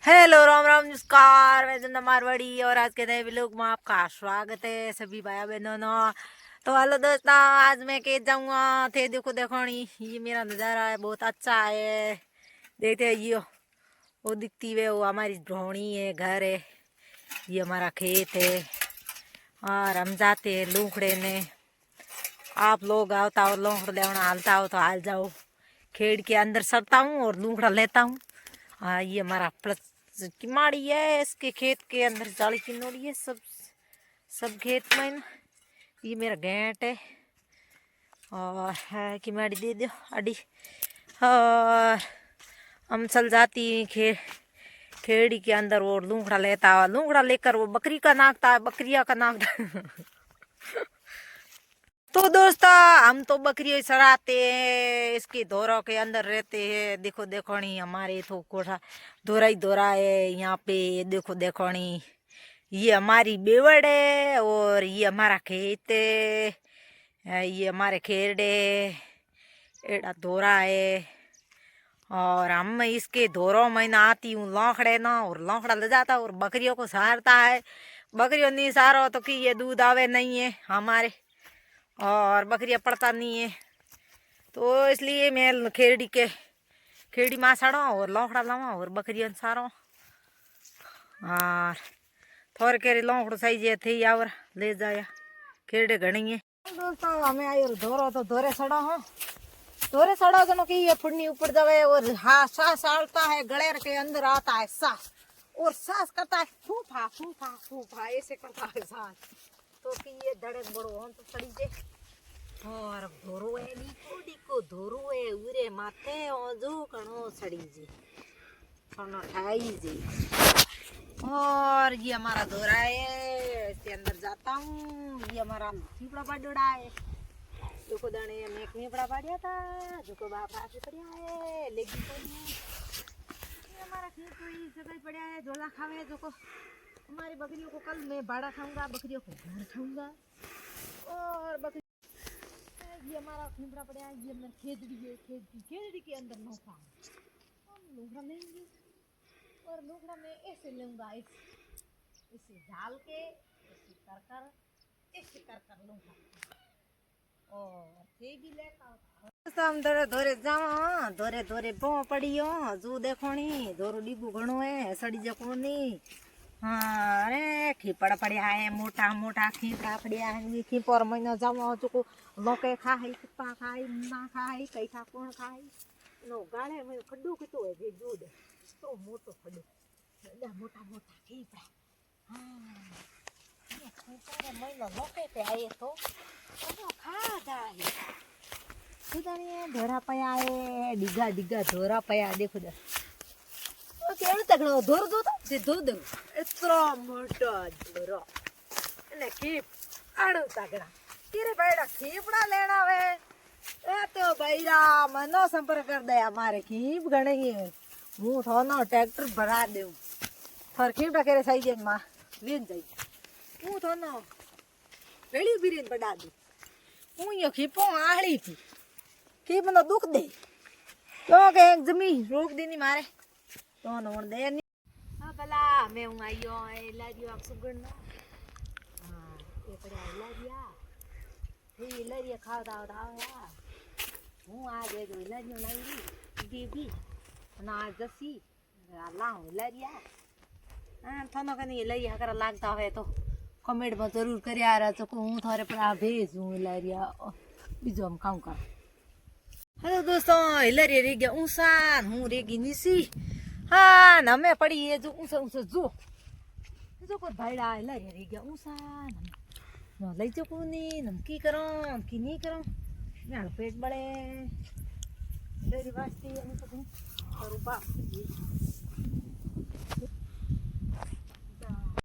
Hello Ram Ram नमस्कार, मैं चंदा मारवाड़ी और आज के नए व्लॉग में आपका स्वागत है सभी भाई बहनों। तो हेलो दोस्तों, आज मैं कह जाऊँगा थे देखो ये मेरा नज़ारा है, बहुत अच्छा है। देखते ये वो दिखती है, वो हमारी ड्रोणी है, घर है, ये हमारा खेत है और हम जाते हैं लूखड़े ने। आप लोग आवता हो लूखड़ा लेना हालता हो तो हाल जाओ। खेड़ के अंदर सड़ता हूँ और लूखड़ा लेता हूँ। हाँ, ये हमारा प्लस की माड़ी है, इसके खेत के अंदर जाली की नोड़ी है। सब खेत में ये मेरा गेंट है और है कि माड़ी दे दो अड़ी। और हम चल जाती खेड़ी के अंदर वो लूंगड़ा लेता है, लूंगड़ा लेकर वो बकरी का नाकता है, बकरिया का नाकता है। तो दोस्तों, हम तो बकरी सड़ाते हैं, इसके धोरों के अंदर रहते हैं। देखो देखो नी हमारे तो कोठा धोरा ही धोरा है यहाँ पे। देखो देखो नी ये हमारी बेवड़ है और ये हमारा खेत है, ये हमारे खेरडे एड़ा धोरा है। और हम इसके धोरों में ना आती हूँ लौखड़े ना, और लौखड़ा ले जाता और बकरियों को सहारता है। बकरियों नहीं सहारो तो कि ये दूध आवे नहीं है हमारे, और बकरियाँ पड़ता नहीं है। तो इसलिए मैं खेड़ी माँ साड़ो और लौखड़ा लावा और बकरियाँ सारो। और थोड़े केरी लौखड़ो सही जे थी और ले जाया खेड़े घनी है। दोस्तों, हमें आई धोरो तो धोरे सड़ा हो, धोरे सड़ा जनो कि ये फुड़नी ऊपर जावे और हाँ सांस आलता है, गलेर के अंदर आता है सांस, और सांस करता है फूफा फूफा फूफा, ऐसे करता है सांस। तो कि ये धड़क बड़ो हम तो सड़ी जे। और धोरो है नीको को धोरो है उरे माथे ओजो कणो सड़ी जी कणो ठाई जी। और ये हमारा धोरा है, इसके अंदर जाता हूँ। ये हमारा खीपड़ा बाडोड़ा है, देखो दाने में खीपड़ा बाड़िया था, देखो बाप रात पड़िया है लेकिन तो ये हमारा खेत तो ही जगह पड़िया है, झोला खावे। देखो हमारी बकरियों को कल मैं बाड़ा खाऊंगा, बकरियों को घर खाऊंगा। और बकरी ये हमारा खीपड़ा पड़िया है, ये मेरे खेतड़ी है, खेतड़ी के अंदर नौका हम लूंगड़ा लेंगे और लूंगड़ा में ऐसे लूंगा, इसे डाल के ऐसे कर लूंगा और थे भी लेता हम धोरे धोरे जावा, धोरे धोरे बो पड़ी हो जू देखो नी धोरो डीगू घणो है सड़ी जको नी। हाँ, अरे खीपड़ा पड़िया है, मोटा मोटा खीपड़ा पड़िया है। खीपर महीना जावा चुको लोके खाई, कुत्ता खाई, मुन्ना खाई, कई खा कौन खाई नो गाड़े में खड्डू कितो है जे दूध तो मोटो खड्डू मोटा मोटा खीपड़ा। हाँ, ये खीपड़ा महीना लोके पे आए तो खा जाए। खुदानी धोरा पया है, डिगा डिगा धोरा पया देखो दे केवल तगड़ो धोर दो जे धो दो इतना मोटा धोरा ने खीप आड़ो तगड़ा तेरे बेड़ा खीपड़ा लेना वे ए तो भैया मनो संपर्क कर दे, हमारे खीप गणी है हूँ थोनो ट्रैक्टर भरा दूं थोर खीपड़ा करे सही जे मां वीन जाई हूँ थोनो वेली बिरीन पड़ा दूं हूँ यो खीपो आड़ी थी खीप नो दुख दे क्योंकि एक जमीन रोक देनी मारे तो नोन दे नहीं। हाँ भला मैं हूँ आइयो लारियो आप सुगण नो। हाँ ये पड़ा लारिया ये लारिया खाओ दाओ दाओ यार हूँ आज एक लारियो लारी दीदी ना जसी ला हूँ लारिया। हाँ थानो कने लारिया कर लागता है तो कमेंट में जरूर कर यार तो हूँ थारे पर आ भेजूँ लारिया बीजो हम खाऊं कर। हेलो दोस्तों, हिलरी रे गया ऊंसा हूँ रेगी निसी। हाँ ना मैं पड़ी है जो ऊंसा ऊंसा जो को भाईड़ा हिलरी रे गया ऊंसा ना लई जो को नी नम की करो की नहीं करो यार पेट बड़े तेरी वास्ती है तो करूँ बाप